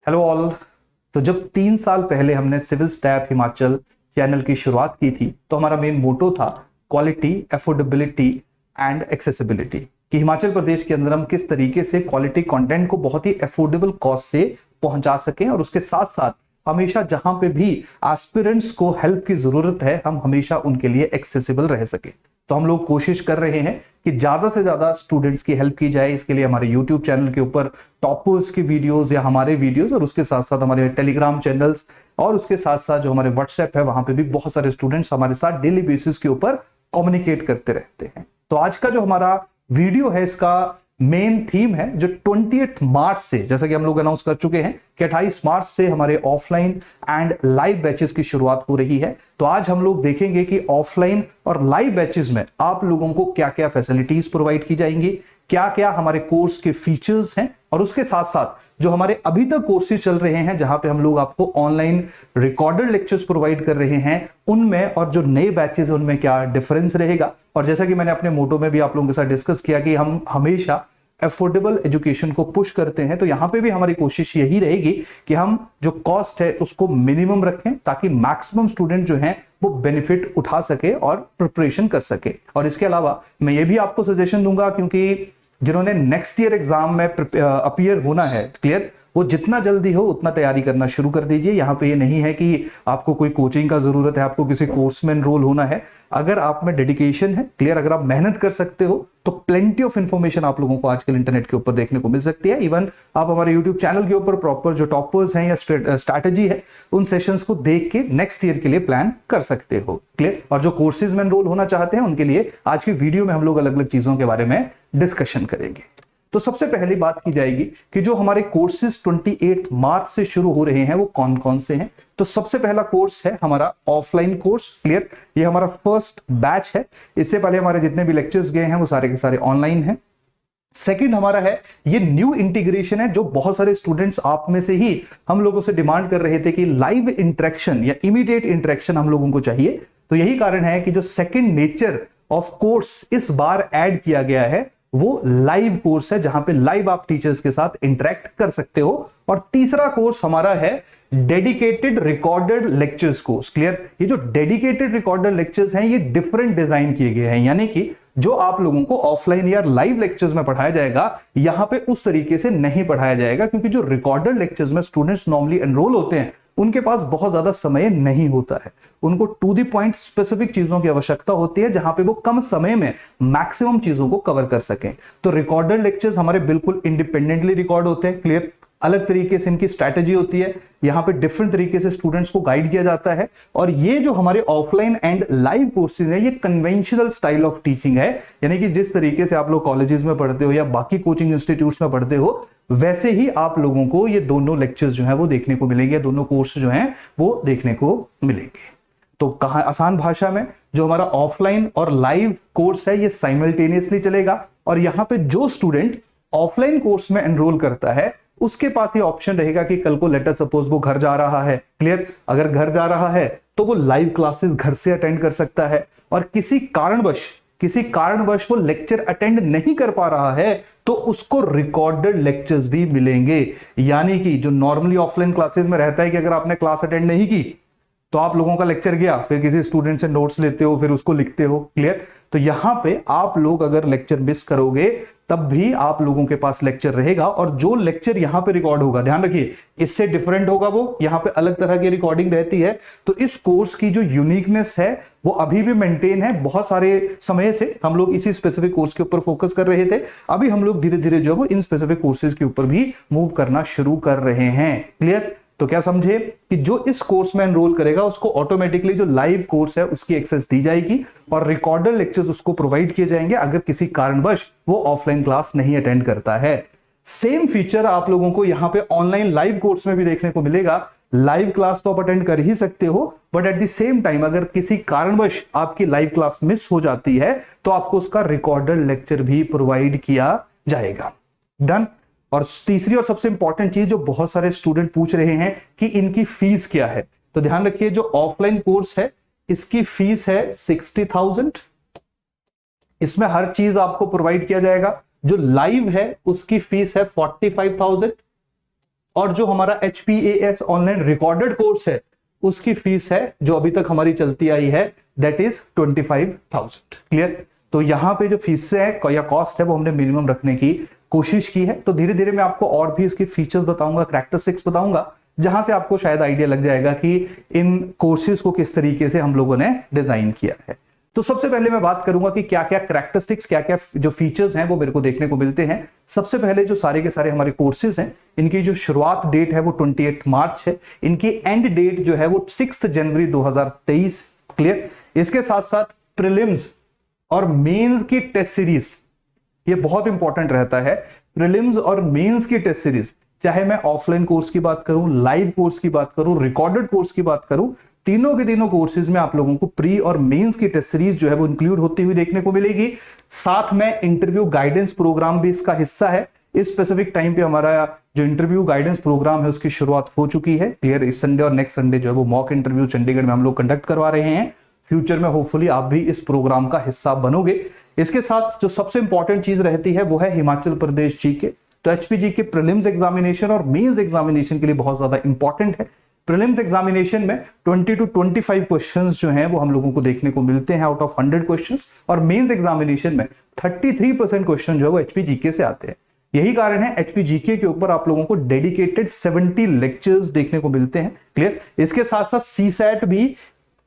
Hello all. तो जब 3 साल पहले हमने सिविल स्टैप हिमाचल चैनल की शुरुआत की थी तो हमारा मेन मोटो था क्वालिटी, अफोर्डेबिलिटी एंड एक्सेसिबिलिटी, कि हिमाचल प्रदेश के अंदर हम किस तरीके से क्वालिटी कंटेंट को बहुत ही अफोर्डेबल कॉस्ट से पहुंचा सकें और उसके साथ साथ हमेशा जहां पे भी एस्पिरेंट्स को हेल्प की जरूरत है हम हमेशा उनके लिए एक्सेसिबल रह सके। तो हम लोग कोशिश कर रहे हैं कि ज्यादा से ज्यादा स्टूडेंट्स की हेल्प की जाए। इसके लिए हमारे यूट्यूब चैनल के ऊपर टॉपर्स की वीडियोस या हमारे वीडियोस और उसके साथ साथ हमारे टेलीग्राम चैनल्स और उसके साथ साथ जो हमारे व्हाट्सएप है वहां पे भी बहुत सारे स्टूडेंट्स हमारे साथ डेली बेसिस के ऊपर कम्युनिकेट करते रहते हैं। तो आज का जो हमारा वीडियो है इसका मेन थीम है जो 28 मार्च से, जैसा कि हम लोग अनाउंस कर चुके हैं कि 28 मार्च से हमारे ऑफलाइन एंड लाइव बैचेस की शुरुआत हो रही है। तो आज हम लोग देखेंगे कि ऑफलाइन और लाइव बैचेस में आप लोगों को क्या क्या फैसिलिटीज प्रोवाइड की जाएंगी, क्या क्या हमारे कोर्स के फीचर्स हैं और उसके साथ साथ जो हमारे अभी तक कोर्सेज चल रहे हैं जहां पे हम लोग आपको ऑनलाइन रिकॉर्डेड लेक्चर्स प्रोवाइड कर रहे हैं उनमें और जो नए बैचेस हैं उनमें क्या डिफरेंस रहेगा। और जैसा कि मैंने अपने मोटो में भी आप लोगों के साथ डिस्कस किया कि हम हमेशा अफोर्डेबल एजुकेशन को पुश करते हैं, तो यहां पे भी हमारी कोशिश यही रहेगी कि हम जो कॉस्ट है उसको मिनिमम रखें ताकि मैक्सिमम स्टूडेंट जो हैं वो बेनिफिट उठा सके और प्रिपरेशन कर सके। और इसके अलावा मैं ये भी आपको सजेशन दूंगा, क्योंकि जिन्होंने नेक्स्ट ईयर एग्जाम में अपीयर होना है, क्लियर, वो जितना जल्दी हो उतना तैयारी करना शुरू कर दीजिए। यहां पे ये नहीं है कि आपको कोई कोचिंग का जरूरत है, आपको किसी कोर्स में एनरोल होना है। अगर आप में डेडिकेशन है, क्लियर, अगर आप मेहनत कर सकते हो तो प्लेंटी ऑफ इंफॉर्मेशन आप लोगों को आजकल इंटरनेट के ऊपर देखने को मिल सकती है। इवन आप हमारे यूट्यूब चैनल के ऊपर प्रॉपर जो टॉपर्स हैं या स्ट्रैटेजी है उन सेशंस को देख के नेक्स्ट ईयर के लिए प्लान कर सकते हो, क्लियर। और जो कोर्सेज में एनरोल होना चाहते हैं उनके लिए आज की वीडियो में हम लोग अलग अलग चीजों के बारे में डिस्कशन करेंगे। तो सबसे पहली बात की जाएगी कि जो हमारे कोर्सेज 28 मार्च से शुरू हो रहे हैं वो कौन कौन से हैं। तो सबसे पहला कोर्स है हमारा ऑफलाइन कोर्स, क्लियर, ये हमारा फर्स्ट बैच है। इससे पहले हमारे जितने भी लेक्चर्स गए हैं वो सारे के सारे ऑनलाइन हैं। सेकंड हमारा है ये न्यू इंटीग्रेशन है, जो बहुत सारे स्टूडेंट्स आप में से ही हम लोगों से डिमांड कर रहे थे कि लाइव इंटरेक्शन या इमीडिएट इंटरेक्शन हम लोगों को चाहिए। तो यही कारण है कि जो सेकंड नेचर ऑफ कोर्स इस बार ऐड किया गया है वो लाइव कोर्स है, जहां पे लाइव आप टीचर्स के साथ इंटरेक्ट कर सकते हो। और तीसरा कोर्स हमारा है dedicated recorded lectures course, clear. ये जो डेडिकेटेड रिकॉर्डेड लेक्चर्स हैं ये डिफरेंट डिजाइन किए गए हैं, यानी कि जो आप लोगों को ऑफलाइन या लाइव लेक्चर्स में पढ़ाया जाएगा यहां पे उस तरीके से नहीं पढ़ाया जाएगा, क्योंकि जो रिकॉर्डेड लेक्चर्स में स्टूडेंट्स नॉर्मली एनरोल होते हैं उनके पास बहुत ज्यादा समय नहीं होता है। उनको टू द पॉइंट स्पेसिफिक चीजों की आवश्यकता होती है जहां पे वो कम समय में मैक्सिमम चीजों को कवर कर सकें। तो रिकॉर्डेड लेक्चर्स हमारे बिल्कुल इंडिपेंडेंटली रिकॉर्ड होते हैं, क्लियर, अलग तरीके से इनकी स्ट्रैटेजी होती है, यहां पे डिफरेंट तरीके से स्टूडेंट्स को गाइड किया जाता है। और ये जो हमारे ऑफलाइन एंड लाइव कोर्सेज है ये कन्वेंशनल स्टाइल ऑफ टीचिंग है, यानी कि जिस तरीके से आप लोग कॉलेजेस में पढ़ते हो या बाकी कोचिंग इंस्टीट्यूट्स में पढ़ते हो वैसे ही आप लोगों को ये दोनों लेक्चर्स जो है वो देखने को मिलेंगे, दोनों कोर्स जो हैं वो देखने को मिलेंगे। तो कहा आसान भाषा में जो हमारा ऑफलाइन और लाइव कोर्स है ये साइमल्टेनियसली चलेगा। और यहां पे जो स्टूडेंट ऑफलाइन कोर्स में एनरोल करता है उसके पास ये ऑप्शन रहेगा कि कल को लेटर सपोज वो घर जा रहा है, क्लियर, अगर घर जा रहा है तो वो लाइव क्लासेस घर से अटेंड कर सकता है। और किसी कारणवश वो लेक्चर अटेंड नहीं कर पा रहा है तो उसको रिकॉर्डेड लेक्चर्स भी मिलेंगे। यानी कि जो नॉर्मली ऑफलाइन क्लासेस में रहता है कि अगर आपने क्लास अटेंड नहीं की तो आप लोगों का लेक्चर गया, फिर किसी स्टूडेंट से नोट्स लेते हो, फिर उसको लिखते हो, क्लियर। तो यहां पे आप लोग अगर लेक्चर मिस करोगे तब भी आप लोगों के पास लेक्चर रहेगा। और जो लेक्चर यहां पे रिकॉर्ड होगा, ध्यान रखिए, इससे डिफरेंट होगा, वो यहां पे अलग तरह की रिकॉर्डिंग रहती है। तो इस कोर्स की जो यूनिकनेस है वो अभी भी मेंटेन है। बहुत सारे समय से हम लोग इसी स्पेसिफिक कोर्स के ऊपर फोकस कर रहे थे, अभी हम लोग धीरे धीरे जो है वो इन स्पेसिफिक कोर्सेज के ऊपर भी मूव करना शुरू कर रहे हैं, क्लियर। तो क्या समझे कि जो इस कोर्स में एनरोल करेगा उसको ऑटोमेटिकली जो लाइव कोर्स है उसकी एक्सेस दी जाएगी और रिकॉर्डेड लेक्चर्स उसको प्रोवाइड किए जाएंगे अगर किसी कारणवश वो ऑफलाइन क्लास नहीं अटेंड करता है। सेम फीचर आप लोगों को यहां पे ऑनलाइन लाइव कोर्स में भी देखने को मिलेगा। लाइव क्लास तो आप अटेंड कर ही सकते हो, but at the same time अगर किसी कारणवश आपकी लाइव क्लास मिस हो जाती है तो आपको उसका रिकॉर्डेड लेक्चर भी प्रोवाइड किया जाएगा। डन। और तीसरी और सबसे इंपॉर्टेंट चीज जो बहुत सारे स्टूडेंट पूछ रहे हैं कि इनकी फीस क्या है, तो ध्यान रखिए जो ऑफलाइन कोर्स है इसकी फीस है 60,000। इसमें हर चीज आपको प्रोवाइड किया जाएगा। जो लाइव है उसकी फीस है 45,000 और जो हमारा HPAS ऑनलाइन रिकॉर्डेड कोर्स है उसकी फीस है जो अभी तक हमारी चलती आई है, दैट इज 25,000। क्लियर? तो यहां पे जो फीस है या कॉस्ट है वो हमने मिनिमम रखने की कोशिश की है। तो धीरे धीरे मैं आपको और भी इसके फीचर्स बताऊंगा, कैरेक्टरिस्टिक्स बताऊंगा, जहां से आपको शायद आइडिया लग जाएगा कि इन कोर्सेज को किस तरीके से हम लोगों ने डिजाइन किया है। तो सबसे पहले मैं बात करूंगा कि क्या क्या कैरेक्टरिस्टिक्स, क्या क्या जो फीचर्स हैं वो मेरे को देखने को मिलते हैं। सबसे पहले जो सारे के सारे हमारे कोर्सेज हैं, इनकी जो शुरुआत डेट है वो 28 मार्च है, इनकी एंड डेट जो है वो 6 जनवरी 2023। क्लियर? इसके साथ साथ प्रीलिम्स और मेंस की टेस्ट सीरीज, ये बहुत इंपॉर्टेंट रहता है। प्रीलिम्स और मेंस की टेस्ट सीरीज, चाहे मैं ऑफलाइन कोर्स की बात करूं, लाइव कोर्स की बात करूं, रिकॉर्डेड कोर्स की बात करूं, तीनों के तीनों कोर्सेज में आप लोगों को प्री और मेंस की टेस्ट सीरीज जो है वो इंक्लूड होती हुई देखने को मिलेगी। साथ में इंटरव्यू गाइडेंस प्रोग्राम भी इसका हिस्सा है। इस स्पेसिफिक टाइम पे हमारा जो इंटरव्यू गाइडेंस प्रोग्राम है उसकी शुरुआत हो चुकी है। क्लियर? इस संडे और नेक्स्ट संडे जो है वो मॉक इंटरव्यू चंडीगढ़ में हम लोग कंडक्ट करवा रहे हैं। फ्यूचर में होपफुली आप भी इस प्रोग्राम का हिस्सा बनोगे। इसके साथ जो सबसे इंपॉर्टेंट चीज रहती है वो है हिमाचल प्रदेश जीके। तो एचपीजी के प्रीलिम्स एग्जामिनेशन और मेंस एग्जामिनेशन के लिए बहुत ज्यादा इंपॉर्टेंट है। प्रीलिम्स एग्जामिनेशन में 20 to 25 क्वेश्चंस जो हैं वो हम लोगों को देखने को मिलते हैं आउट ऑफ 100 क्वेश्चंस, और मेंस एग्जामिनेशन में 33% क्वेश्चन जो है वो एचपीजीके से आते हैं। यही कारण है एचपीजीके के ऊपर आप लोगों को डेडिकेटेड 70 लेक्चर्स देखने को मिलते हैं। क्लियर? इसके साथ साथ सीसैट भी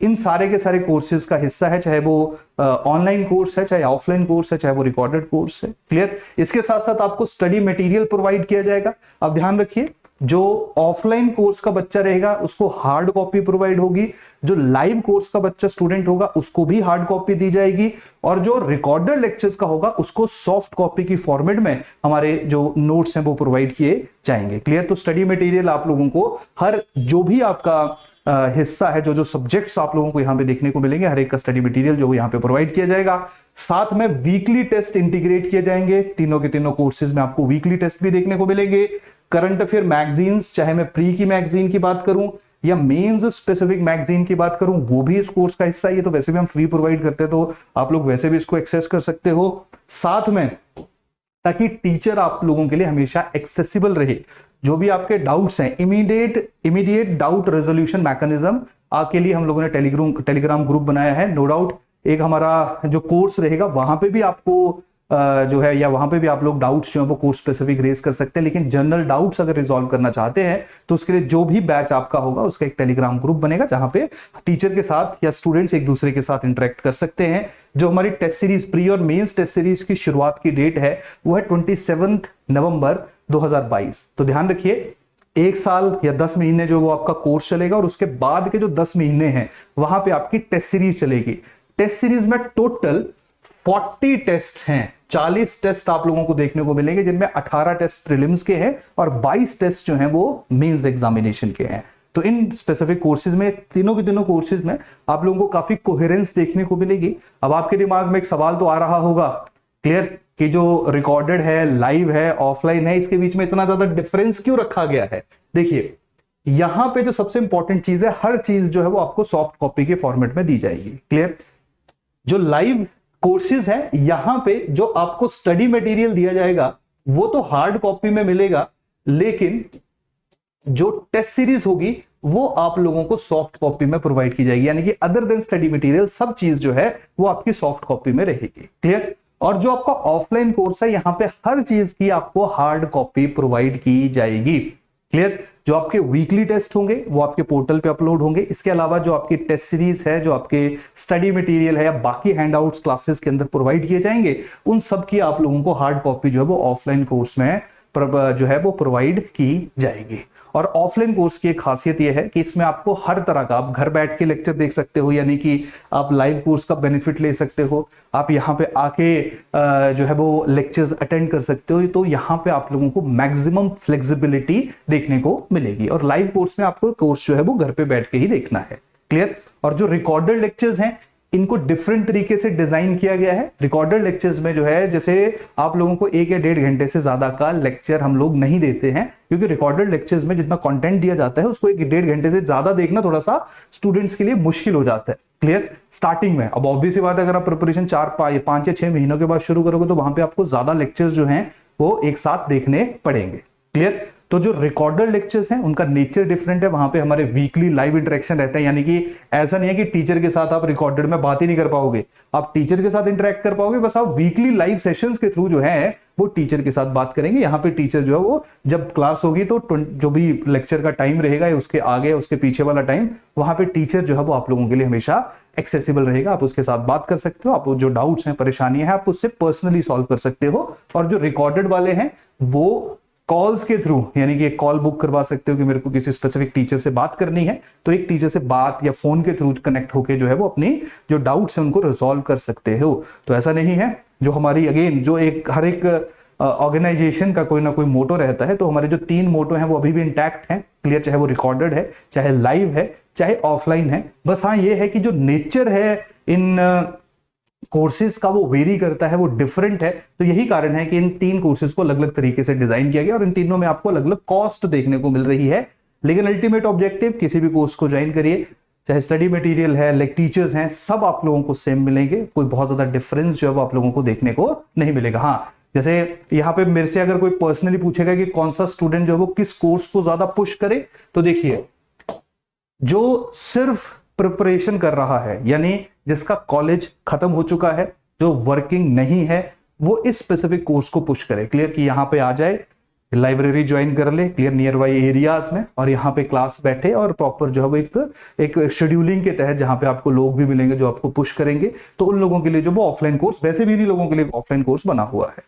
इन सारे के सारे कोर्सेज का हिस्सा है, चाहे वो ऑनलाइन कोर्स है, चाहे ऑफलाइन कोर्स है, चाहे वो रिकॉर्डेड कोर्स है। क्लियर? इसके साथ साथ आपको स्टडी मटेरियल प्रोवाइड किया जाएगा। अब ध्यान रखिए, जो ऑफलाइन कोर्स का बच्चा रहेगा उसको हार्ड कॉपी प्रोवाइड होगी, जो लाइव कोर्स का बच्चा स्टूडेंट होगा उसको भी हार्ड कॉपी दी जाएगी, और जो रिकॉर्डेड लेक्चर्स का होगा उसको सॉफ्ट कॉपी की फॉर्मेट में हमारे जो नोट्स हैं वो प्रोवाइड किए जाएंगे। क्लियर? तो स्टडी मटेरियल आप लोगों को हर जो भी आपका हिस्सा है, जो जो सब्जेक्ट्स आप लोगों को यहां पे देखने को मिलेंगे, हर एक का स्टडी मटेरियल जो यहां पे प्रोवाइड किया जाएगा। साथ में वीकली टेस्ट इंटीग्रेट किए जाएंगे। तीनों के तीनों कोर्सेज में आपको वीकली टेस्ट भी देखने को मिलेंगे। करंट अफेयर मैगजीन्स, चाहे मैं प्री की मैगजीन की बात करूं या मेंस स्पेसिफिक मैगजीन की बात करूं, वो भी इस कोर्स का हिस्सा है। ये तो वैसे भी हम फ्री प्रोवाइड करते हैं, तो आप लोग वैसे भी इसको एक्सेस कर सकते हो। साथ में ताकि टीचर आप लोगों के लिए हमेशा एक्सेसिबल रहे, जो भी आपके डाउट्स हैं, इमीडिएट डाउट रेजोल्यूशन मैकेनिज्म के लिए हम लोगों ने टेलीग्राम ग्रुप बनाया है। नो डाउट एक हमारा जो कोर्स रहेगा वहां पे भी आपको जो है, या वहां पे भी आप लोग डाउट्स जो है वो कोर्स स्पेसिफिक रेज कर सकते हैं। लेकिन जनरल डाउट्स अगर रिजॉल्व करना चाहते हैं तो उसके लिए जो भी बैच आपका होगा उसका एक टेलीग्राम ग्रुप बनेगा, जहां पे टीचर के साथ या स्टूडेंट्स एक दूसरे के साथ इंटरेक्ट कर सकते हैं। जो हमारी टेस्ट सीरीज, प्री और मेंस टेस्ट सीरीज की शुरुआत की डेट है वो है 27 नवंबर 2022। तो ध्यान रखिए, 1 साल या 10 महीने जो वो आपका कोर्स चलेगा, और उसके बाद के जो 10 महीने हैं वहां पे आपकी टेस्ट सीरीज चलेगी। टेस्ट सीरीज में टोटल 40 टेस्ट हैं, 40 टेस्ट आप लोगों को देखने को मिलेंगे, जिनमें 18 टेस्ट प्रीलिम्स के हैं और 22 टेस्ट जो हैं वो मेंस एग्जामिनेशन के हैं। तो इन स्पेसिफिक कोर्सेज में, तीनों के तीनों कोर्सेज में आप लोगों को काफी कोहेरेंस देखने को मिलेगी। अब आपके दिमाग में एक सवाल तो आ रहा होगा, क्लियर, कि जो रिकॉर्डेड है, लाइव है, ऑफलाइन है, इसके बीच में इतना ज्यादा डिफरेंस क्यों रखा गया है? देखिए, यहां पे जो सबसे इंपॉर्टेंट चीज है, हर चीज जो है वो आपको सॉफ्ट कॉपी के फॉर्मेट में दी जाएगी। क्लियर? जो लाइव कोर्सेज है, यहां पे जो आपको स्टडी मटेरियल दिया जाएगा वो तो हार्ड कॉपी में मिलेगा, लेकिन जो टेस्ट सीरीज होगी वो आप लोगों को सॉफ्ट कॉपी में प्रोवाइड की जाएगी। यानी कि अदर देन स्टडी मटेरियल सब चीज जो है वो आपकी सॉफ्ट कॉपी में रहेगी। क्लियर? और जो आपका ऑफलाइन कोर्स है, यहां पे हर चीज की आपको हार्ड कॉपी प्रोवाइड की जाएगी। क्लियर? जो आपके वीकली टेस्ट होंगे वो आपके पोर्टल पे अपलोड होंगे। इसके अलावा जो आपकी टेस्ट सीरीज है, जो आपके स्टडी मटेरियल है या बाकी हैंडआउट्स क्लासेस के अंदर प्रोवाइड किए जाएंगे, उन सब की आप लोगों को हार्ड कॉपी जो है वो ऑफलाइन कोर्स में जो है वो प्रोवाइड की जाएगी। और ऑफलाइन कोर्स की एक खासियत यह है कि इसमें आपको हर तरह का, आप घर बैठ के लेक्चर देख सकते हो, यानी कि आप लाइव कोर्स का बेनिफिट ले सकते हो, आप यहाँ पे आके जो है वो लेक्चर्स अटेंड कर सकते हो। तो यहाँ पे आप लोगों को मैक्सिमम फ्लेक्सिबिलिटी देखने को मिलेगी। और लाइव कोर्स में आपको कोर्स जो है वो घर पे बैठ के ही देखना है। क्लियर? और जो रिकॉर्डेड लेक्चर्स हैं, इनको डिफरेंट तरीके से डिजाइन किया गया है। रिकॉर्डेड लेक्चर्स में जो है, जैसे आप लोगों को 1 या 1.5 घंटे से ज्यादा का लेक्चर हम लोग नहीं देते हैं, क्योंकि रिकॉर्डेड लेक्चर्स में जितना कंटेंट दिया जाता है उसको 1 या 1.5 घंटे से ज्यादा देखना थोड़ा सा स्टूडेंट्स के लिए मुश्किल हो जाता है। क्लियर? स्टार्टिंग में, अब ऑब्वियस सी बात है, अगर आप प्रिपरेशन 5 या 6 महीनों के बाद शुरू करोगे तो वहां पे आपको ज्यादा लेक्चर्स जो हैं वो एक साथ देखने पड़ेंगे। क्लियर? तो जो रिकॉर्डेड लेक्चर्स हैं उनका नेचर डिफरेंट है, वहां पे हमारे वीकली लाइव इंटरेक्शन रहता है, यानी कि ऐसा नहीं है कि टीचर के साथ आप रिकॉर्डेड में बात ही नहीं कर पाओगे, आप टीचर के साथ इंटरेक्ट कर पाओगे, बस आप वीकली लाइव सेशंस के थ्रू जो है वो टीचर के साथ बात करेंगे। यहाँ पे टीचर जो है वो जब क्लास होगी तो जो भी लेक्चर का टाइम रहेगा या उसके आगे उसके पीछे वाला टाइम, वहां पे टीचर जो है वो आप लोगों के लिए हमेशा एक्सेसिबल रहेगा, आप उसके साथ बात कर सकते हो, आप जो डाउट्स हैं परेशानियां हैं आप उससे पर्सनली सॉल्व कर सकते हो। और जो रिकॉर्डेड वाले हैं वो कॉल्स के थ्रू, यानी कि कॉल बुक करवा सकते हो कि मेरे को किसी स्पेसिफिक टीचर से बात करनी है, तो एक टीचर से बात या फोन के थ्रू कनेक्ट होके जो है वो अपनी जो डाउट्स हैं उनको रिजॉल्व कर सकते हो। तो ऐसा नहीं है, जो हमारी अगेन जो एक हर एक ऑर्गेनाइजेशन का कोई ना कोई मोटो रहता है, तो हमारे जो 3 मोटो हैं वो अभी भी इंटैक्ट हैं, क्लियर, चाहे वो रिकॉर्डेड है, चाहे लाइव है, चाहे ऑफलाइन है। बस हाँ ये है कि जो नेचर है इन कोर्सेज का वो वेरी करता है, वो डिफरेंट है। तो यही कारण है कि इन 3 कोर्सेज को अलग अलग तरीके से डिजाइन किया गया और इन तीनों में आपको अलग अलग कॉस्ट देखने को मिल रही है। लेकिन अल्टीमेट ऑब्जेक्टिव, किसी भी कोर्स को ज्वाइन करिए, चाहे स्टडी मटेरियल है, लाइक टीचर्स हैं, सब आप लोगों को सेम मिलेंगे, कोई बहुत ज्यादा डिफरेंस जो है वो आप लोगों को देखने को नहीं मिलेगा। हाँ, जैसे यहाँ पे मेरे से अगर कोई पर्सनली पूछेगा कि कौन सा स्टूडेंट जो है वो किस कोर्स को ज्यादा पुश करे, तो देखिए जो सिर्फ प्रिपरेशन कर रहा है, यानी जिसका कॉलेज खत्म हो चुका है, जो वर्किंग नहीं है, वो इस स्पेसिफिक कोर्स को पुश करे, क्लियर, कि यहाँ पे आ जाए, लाइब्रेरी ज्वाइन कर ले, क्लियर, नियर बाई एरियाज में, और यहाँ पे क्लास बैठे और प्रॉपर जो है वो एक शेड्यूलिंग के तहत जहाँ पे आपको लोग भी मिलेंगे जो आपको पुश करेंगे। तो उन लोगों के लिए जो वो ऑफलाइन कोर्स, वैसे भी इन्हीं लोगों के लिए ऑफलाइन कोर्स बना हुआ है।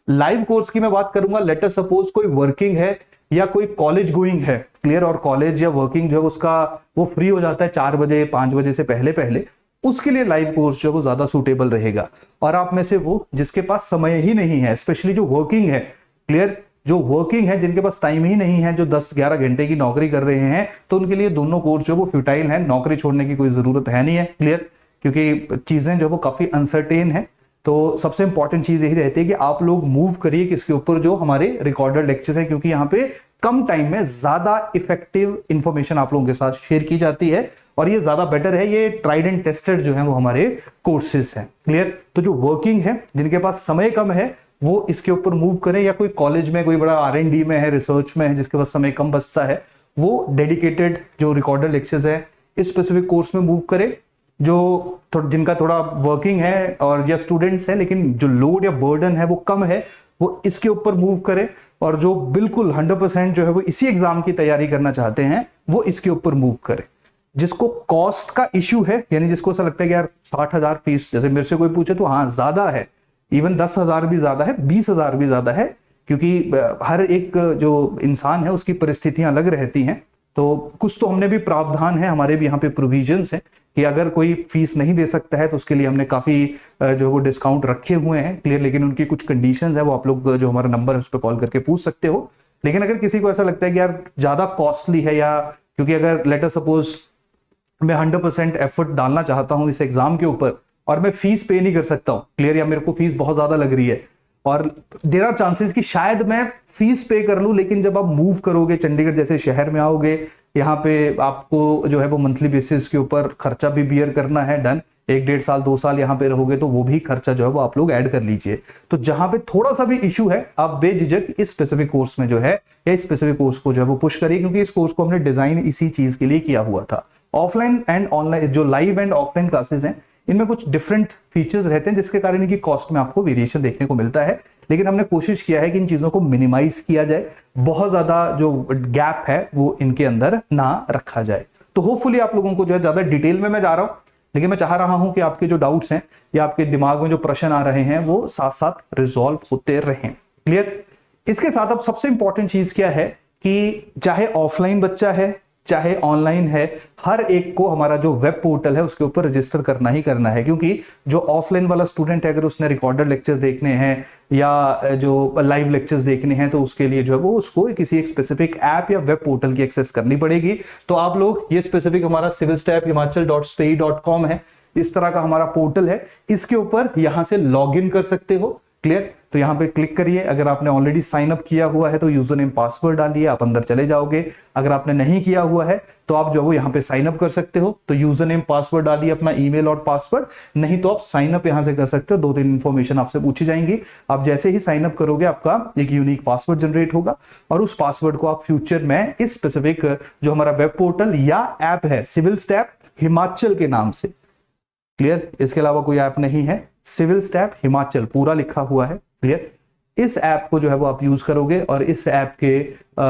लाइव कोर्स की मैं बात करूंगा, लेट अस सपोज कोई वर्किंग है या कोई कॉलेज गोइंग है, क्लियर, और कॉलेज या वर्किंग जो है उसका वो फ्री हो जाता है 4 बजे 5 बजे से पहले पहले, उसके लिए लाइव कोर्स जो है वो ज्यादा सूटेबल रहेगा। और आप में से वो जिसके पास समय ही नहीं है, स्पेशली जो वर्किंग है, क्लियर, जो वर्किंग है, जिनके पास टाइम ही नहीं है, जो 10-11 घंटे की नौकरी कर रहे हैं, तो उनके लिए दोनों कोर्स जो वो फ्यूटाइल है, नौकरी छोड़ने की कोई जरूरत है नहीं है, क्लियर, क्योंकि चीजें जो वो काफी अनसर्टेन है। तो सबसे इंपॉर्टेंट चीज यही रहती है कि आप लोग मूव करिए किसके ऊपर, जो हमारे रिकॉर्डेड लेक्चर्स हैं, क्योंकि यहाँ पे कम टाइम में ज्यादा इफेक्टिव इंफॉर्मेशन आप लोगों के साथ शेयर की जाती है और ये ज्यादा बेटर है। ये ट्राइड एंड टेस्टेड जो है वो हमारे कोर्सेज हैं, क्लियर। तो जो वर्किंग है, जिनके पास समय कम है, वो इसके ऊपर मूव करें, या कोई कॉलेज में कोई बड़ा R&D में है, रिसर्च में है, जिसके पास समय कम बचता है, वो डेडिकेटेड जो रिकॉर्डेड लेक्चर्स है इस स्पेसिफिक कोर्स में मूव करे। जो जिनका थोड़ा वर्किंग है और या स्टूडेंट्स है लेकिन जो लोड या बर्डन है वो कम है, वो इसके ऊपर मूव करे। और जो बिल्कुल 100% जो है वो इसी एग्जाम की तैयारी करना चाहते हैं, वो इसके ऊपर मूव करे। जिसको कॉस्ट का इश्यू है, यानी जिसको ऐसा लगता है कि यार 60,000 फीस, जैसे मेरे से कोई पूछे तो हाँ ज्यादा है, इवन 10,000 भी ज्यादा है, 20,000 भी ज्यादा है, क्योंकि हर एक जो इंसान है उसकी परिस्थितियां अलग रहती हैं। तो कुछ तो हमने भी प्रावधान है, हमारे भी यहाँ पे प्रोविजंस है कि अगर कोई फीस नहीं दे सकता है तो उसके लिए हमने काफी जो वो डिस्काउंट रखे हुए हैं, क्लियर। लेकिन उनकी कुछ कंडीशंस है, वो आप लोग जो हमारा नंबर है उस पर कॉल करके पूछ सकते हो। लेकिन अगर किसी को ऐसा लगता है कि यार ज्यादा कॉस्टली है, या क्योंकि अगर लेट अस सपोज मैं 100% एफर्ट डालना चाहता हूं इस एग्जाम के ऊपर और मैं फीस पे नहीं कर सकता हूं, क्लियर, या मेरे को फीस बहुत ज्यादा लग रही है और देयर आर चांसेस कि शायद मैं फीस पे कर लूं, लेकिन जब आप मूव करोगे चंडीगढ़ जैसे शहर में आओगे, यहाँ पे आपको जो है वो मंथली बेसिस के ऊपर खर्चा भी बियर करना है, डन, 1-1.5 साल 2 साल यहाँ पे रहोगे तो वो भी खर्चा जो है वो आप लोग ऐड कर लीजिए। तो जहां पे थोड़ा सा भी इशू है, आप बेझिझक इस स्पेसिफिक कोर्स में जो है या इस स्पेसिफिक कोर्स को जो है वो पुश करिए, क्योंकि इस कोर्स को हमने डिजाइन इसी चीज के लिए किया हुआ था। ऑफलाइन एंड ऑनलाइन, जो लाइव एंड ऑफलाइन क्लासेस हैं, इनमें कुछ डिफरेंट फीचर्स रहते हैं जिसके कारण इनकी कॉस्ट में आपको वेरिएशन देखने को मिलता है। लेकिन हमने कोशिश किया है कि इन चीजों को मिनिमाइज किया जाए, बहुत ज्यादा जो गैप है वो इनके अंदर ना रखा जाए। तो होपफुली आप लोगों को जो है ज्यादा डिटेल में मैं जा रहा हूं, लेकिन मैं चाह रहा हूं कि आपके जो डाउट्स हैं या आपके दिमाग में जो प्रश्न आ रहे हैं वो साथ साथ रिजॉल्व होते रहें, क्लियर। इसके साथ अब सबसे इंपॉर्टेंट चीज क्या है कि चाहे ऑफलाइन बच्चा है चाहे ऑनलाइन है, हर एक को हमारा जो वेब पोर्टल है उसके ऊपर रजिस्टर करना ही करना है। क्योंकि जो ऑफलाइन वाला स्टूडेंट है, अगर उसने रिकॉर्डेड लेक्चर्स देखने हैं या जो लाइव लेक्चर्स देखने हैं, तो उसके लिए जो है वो उसको किसी एक स्पेसिफिक ऐप या वेब पोर्टल की एक्सेस करनी पड़ेगी। तो आप लोग ये स्पेसिफिक हमारा civilstep-himachal.spe.com है, इस तरह का हमारा पोर्टल है, इसके ऊपर यहां से लॉग इन कर सकते हो, क्लियर। तो यहाँ पे क्लिक करिए। अगर आपने ऑलरेडी साइन अप किया हुआ है तो यूजर नेम पासवर्ड डालिए, आप अंदर चले जाओगे। अगर आपने नहीं किया हुआ है तो आप जो है वो यहाँ पे साइन अप कर सकते हो, तो यूजर नेम पासवर्ड डालिए, अपना ईमेल और पासवर्ड, नहीं तो आप साइन अप यहाँ से कर सकते हो। 2-3 इंफॉर्मेशन आपसे पूछी जाएंगी। आप जैसे ही साइन अप करोगे आपका एक यूनिक पासवर्ड जनरेट होगा और उस पासवर्ड को आप फ्यूचर में इस स्पेसिफिक जो हमारा वेब पोर्टल या ऐप है सिविल स्टेप हिमाचल के नाम से, क्लियर, इसके अलावा कोई ऐप नहीं है, सिविल स्टेप हिमाचल पूरा लिखा हुआ है, क्लियर। इस ऐप को जो है वो आप यूज करोगे और इस ऐप के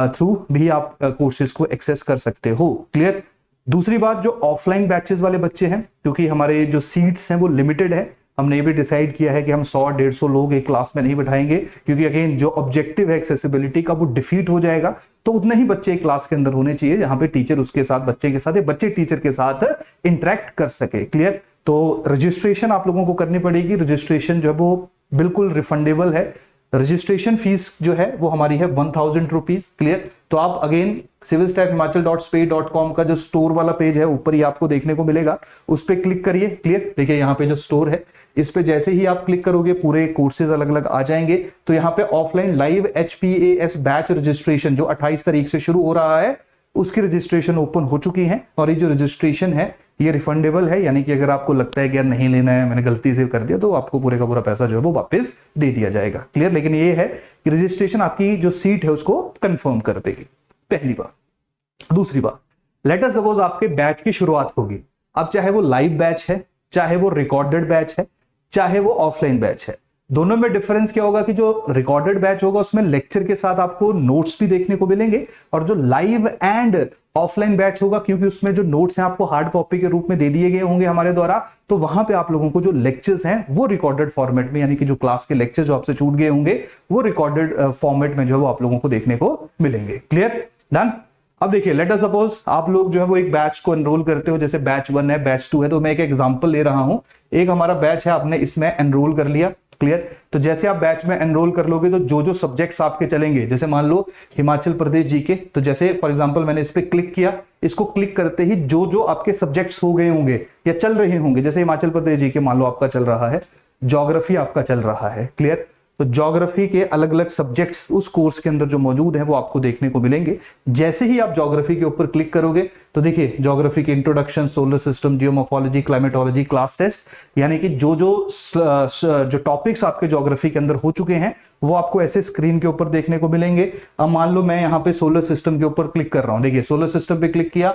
थ्रू भी आप कोर्सेज को एक्सेस कर सकते हो, क्लियर। दूसरी बात, जो ऑफलाइन बैचेस वाले बच्चे हैं, क्योंकि हमारे जो सीट्स हैं वो लिमिटेड है, हमने ये भी डिसाइड किया है कि हम 100-150 लोग एक क्लास में नहीं बैठाएंगे, क्योंकि अगेन जो ऑब्जेक्टिव है एक्सेसिबिलिटी का वो डिफीट हो जाएगा। तो उतना ही बच्चे एक क्लास के अंदर होने चाहिए जहां पे टीचर उसके साथ, बच्चे के साथ या बच्चे टीचर के साथ इंटरेक्ट कर सके, क्लियर। तो रजिस्ट्रेशन आप लोगों को करनी पड़ेगी। रजिस्ट्रेशन जो है वो बिल्कुल रिफंडेबल है। रजिस्ट्रेशन फीस जो है वो हमारी है 1000 रुपीज, क्लियर। तो आप अगेन civilstepphimachal.spay.com का जो स्टोर वाला पेज है ऊपर ही आपको देखने को मिलेगा, उस पर क्लिक करिए, क्लियर। देखिए यहाँ पे जो स्टोर है इस पे जैसे ही आप क्लिक करोगे पूरे कोर्सेज अलग अलग आ जाएंगे। तो यहाँ पे offline live HPAS batch registration जो 28 तारीख से शुरू हो रहा है उसकी रजिस्ट्रेशन ओपन हो चुकी है, और ये जो रजिस्ट्रेशन है ये रिफंडेबल है, यानी कि अगर आपको लगता है कि यार नहीं लेना है, मैंने गलती से कर दिया, तो आपको पूरे का पूरा पैसा जो है वो वापस दे दिया जाएगा, क्लियर। लेकिन ये है कि रजिस्ट्रेशन आपकी जो सीट है उसको कंफर्म कर देगी, पहली बात। दूसरी बात, लेट अस सपोज आपके बैच की शुरुआत होगी, अब चाहे वो लाइव बैच है, चाहे वो रिकॉर्डेड बैच है, चाहे वो ऑफलाइन बैच है, दोनों में डिफरेंस क्या होगा कि जो रिकॉर्डेड बैच होगा उसमें लेक्चर के साथ आपको नोट्स भी देखने को मिलेंगे, और जो लाइव एंड ऑफलाइन बैच होगा, क्योंकि उसमें जो नोट्स हैं आपको हार्ड कॉपी के रूप में दे दिए गए होंगे हमारे द्वारा, तो वहां पे आप लोगों को जो लेक्चर्स हैं वो रिकॉर्डेड फॉर्मेट में, यानी कि जो क्लास के लेक्चर जो आपसे छूट गए होंगे वो रिकॉर्डेड फॉर्मेट में जो है वो आप लोगों को देखने को मिलेंगे, क्लियर, डन। अब देखिए, लेट अस सपोज आप लोग जो है वो एक बैच को एनरोल करते हो, जैसे बैच 1 है, बैच 2 है, तो मैं एक एग्जांपल ले रहा हूं। एक हमारा बैच है, आपने इसमें एनरोल कर लिया, क्लियर। तो जैसे आप बैच में एनरोल कर लोगे तो जो जो सब्जेक्ट्स आपके चलेंगे, जैसे मान लो हिमाचल प्रदेश जीके, तो जैसे फॉर एग्जांपल मैंने इस पे क्लिक किया, इसको क्लिक करते ही जो जो आपके सब्जेक्ट्स हो गए होंगे या चल रहे होंगे, जैसे हिमाचल प्रदेश जीके मान लो आपका चल रहा है, ज्योग्राफी आपका चल रहा है, क्लियर। तो ज्योग्राफी के अलग अलग सब्जेक्ट्स उस कोर्स के अंदर जो मौजूद हैं वो आपको देखने को मिलेंगे। जैसे ही आप ज्योग्राफी के ऊपर क्लिक करोगे तो देखिए ज्योग्राफी के introduction, solar system, geomorphology, climatology, class test, यानी कि जो जो टॉपिक्स आपके ज्योग्राफी के अंदर हो चुके हैं वो आपको ऐसे स्क्रीन के ऊपर देखने को मिलेंगे। अब मान लो मैं यहाँ पे सोलर सिस्टम के ऊपर क्लिक कर रहा हूँ, देखिए सोलर सिस्टम पे क्लिक किया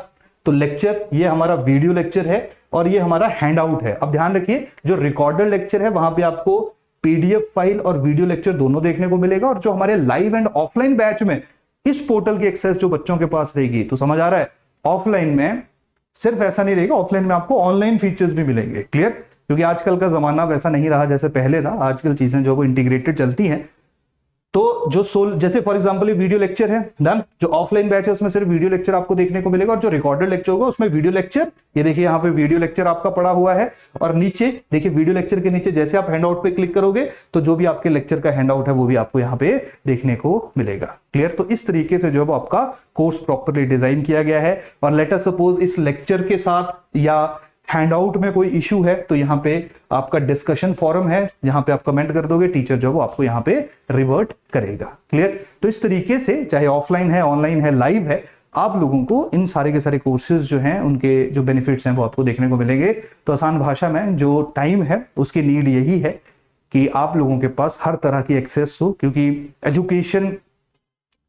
तो लेक्चर, ये हमारा वीडियो लेक्चर है और ये हमारा हैंड आउट है। अब ध्यान रखिए, जो रिकॉर्डेड लेक्चर है वहां पे आपको PDF फाइल और वीडियो लेक्चर दोनों देखने को मिलेगा, और जो हमारे लाइव एंड ऑफलाइन बैच में इस पोर्टल की एक्सेस जो बच्चों के पास रहेगी, तो समझ आ रहा है, ऑफलाइन में सिर्फ ऐसा नहीं रहेगा, ऑफलाइन में आपको ऑनलाइन फीचर्स भी मिलेंगे, क्लियर। क्योंकि आजकल का जमाना वैसा नहीं रहा जैसे पहले था, आजकल चीजें जो वो इंटीग्रेटेड चलती हैं। तो जो जैसे फॉर एग्जांपल ये वीडियो लेक्चर है, डन। जो ऑफलाइन बैच है उसमें सिर्फ वीडियो लेक्चर आपको देखने को मिलेगा, और जो रिकॉर्डेड लेक्चर होगा उसमें वीडियो लेक्चर, ये देखिए यहाँ पे वीडियो लेक्चर आपका पड़ा हुआ है, और नीचे देखिए वीडियो लेक्चर के नीचे जैसे आप हैंड आउट पे क्लिक करोगे तो जो भी आपके लेक्चर का हैंड आउट है वो भी आपको यहाँ पे देखने को मिलेगा, क्लियर। तो इस तरीके से जो है वो आपका कोर्स प्रॉपरली डिजाइन किया गया है। और लेट अस सपोज इस लेक्चर के साथ या हैंडआउट में कोई इशू है तो यहाँ पे आपका डिस्कशन फोरम है, जहां पे आप कमेंट कर दोगे, टीचर जो है वो आपको यहाँ पे रिवर्ट करेगा, क्लियर। तो इस तरीके से चाहे ऑफलाइन है, ऑनलाइन है, लाइव है, आप लोगों को इन सारे के सारे कोर्सेज जो हैं उनके जो बेनिफिट्स हैं वो आपको देखने को मिलेंगे। तो आसान भाषा में जो टाइम है उसकी नीड यही है कि आप लोगों के पास हर तरह की एक्सेस हो, क्योंकि एजुकेशन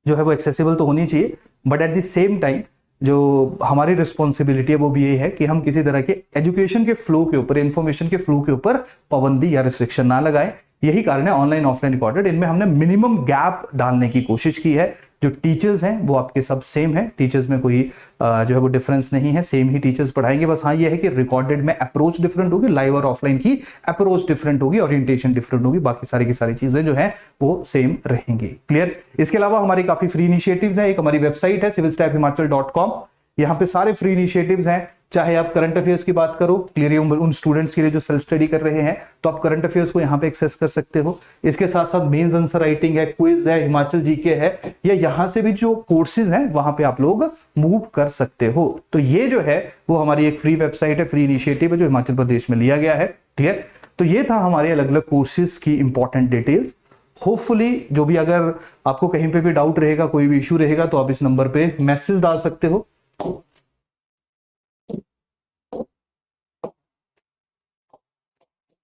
जो है वो एक्सेसिबल तो होनी चाहिए, but at the same time जो हमारी रिस्पॉन्सिबिलिटी है वो भी ये है कि हम किसी तरह के एजुकेशन के फ्लो के ऊपर, इंफॉर्मेशन के फ्लो के ऊपर पाबंदी या रिस्ट्रिक्शन ना लगाएं। यही कारण है ऑनलाइन ऑफलाइन रिकॉर्डेड, इनमें हमने मिनिमम गैप डालने की कोशिश की है। जो टीचर्स हैं वो आपके सब सेम हैं, टीचर्स में कोई जो है वो डिफरेंस नहीं है, सेम ही टीचर्स पढ़ाएंगे। बस हाँ ये है कि रिकॉर्डेड में अप्रोच डिफरेंट होगी, लाइव और ऑफलाइन की अप्रोच डिफरेंट होगी, ओरिएंटेशन डिफरेंट होगी, बाकी सारी की सारी चीजें जो है वो सेम रहेंगी, क्लियर। इसके अलावा हमारी काफी फ्री इनिशिएटिव्स हैं। एक हमारी वेबसाइट है civilstepphimachal.com, यहाँ पे सारे फ्री इनिशिएटिव्स हैं। चाहे आप करंट अफेयर्स की बात करो, क्लियरली उन स्टूडेंट्स के लिए जो सेल्फ स्टडी कर रहे हैं, तो आप करंट अफेयर्स को यहाँ पे एक्सेस कर सकते हो। इसके साथ साथ मेंस आंसर राइटिंग है, क्विज है, हिमाचल जीके है, या यहाँ से भी जो कोर्सेज हैं वहां पे आप लोग मूव कर सकते हो। तो ये जो है वो हमारी एक फ्री वेबसाइट है, फ्री इनिशिएटिव है जो हिमाचल प्रदेश में लिया गया है, क्लियर। तो ये था हमारे अलग अलग कोर्सेज की इंपॉर्टेंट डिटेल्स। होपफुली जो भी, अगर आपको कहीं पे भी डाउट रहेगा, कोई भी इश्यू रहेगा, तो आप इस नंबर पे मैसेज डाल सकते हो।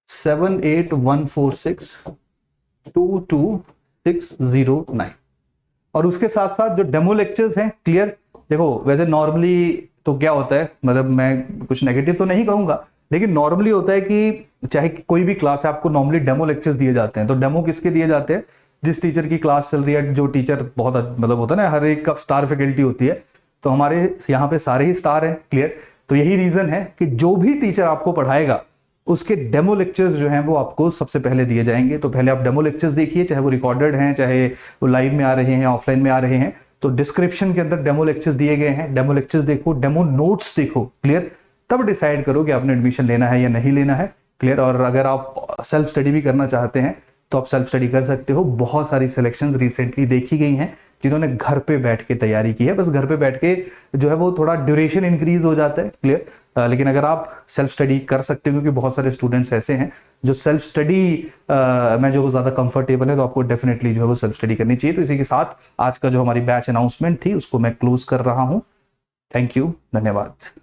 7814622609। और उसके साथ साथ जो डेमो लेक्चर्स हैं, क्लियर, देखो वैसे नॉर्मली तो क्या होता है, मतलब मैं कुछ नेगेटिव तो नहीं कहूंगा, लेकिन नॉर्मली होता है कि चाहे कोई भी क्लास है, आपको नॉर्मली डेमो लेक्चर्स दिए जाते हैं। तो डेमो किसके दिए जाते हैं? जिस टीचर की क्लास चल रही है, जो टीचर बहुत मतलब होता है ना, हर एक का स्टार फैकल्टी होती है, तो हमारे यहाँ पे सारे ही स्टार हैं, क्लियर। तो यही रीजन है कि जो भी टीचर आपको पढ़ाएगा उसके डेमो लेक्चर्स जो हैं वो आपको सबसे पहले दिए जाएंगे। तो पहले आप डेमो लेक्चर्स देखिए, चाहे वो रिकॉर्डेड हैं, चाहे वो लाइव में आ रहे हैं, ऑफलाइन में आ रहे हैं। तो डिस्क्रिप्शन के अंदर डेमो लेक्चर्स दिए गए हैं, डेमो लेक्चर्स देखो, डेमो नोट्स देखो, क्लियर। तब डिसाइड करो कि आपने एडमिशन लेना है या नहीं लेना है, क्लियर। और अगर आप सेल्फ स्टडी भी करना चाहते हैं तो आप सेल्फ स्टडी कर सकते हो। बहुत सारी सिलेक्शंस रिसेंटली देखी गई हैं जिन्होंने घर पे बैठ के तैयारी की है। बस घर पे बैठ के जो है वो थोड़ा ड्यूरेशन इंक्रीज हो जाता है, क्लियर। लेकिन अगर आप सेल्फ स्टडी कर सकते हो, क्योंकि बहुत सारे स्टूडेंट्स ऐसे हैं जो सेल्फ स्टडी में जो ज़्यादा कंफर्टेबल है, तो आपको डेफिनेटली जो है वो सेल्फ स्टडी करनी चाहिए। तो इसी के साथ आज का जो हमारी बैच अनाउंसमेंट थी उसको मैं क्लोज कर रहा हूँ। थैंक यू, धन्यवाद।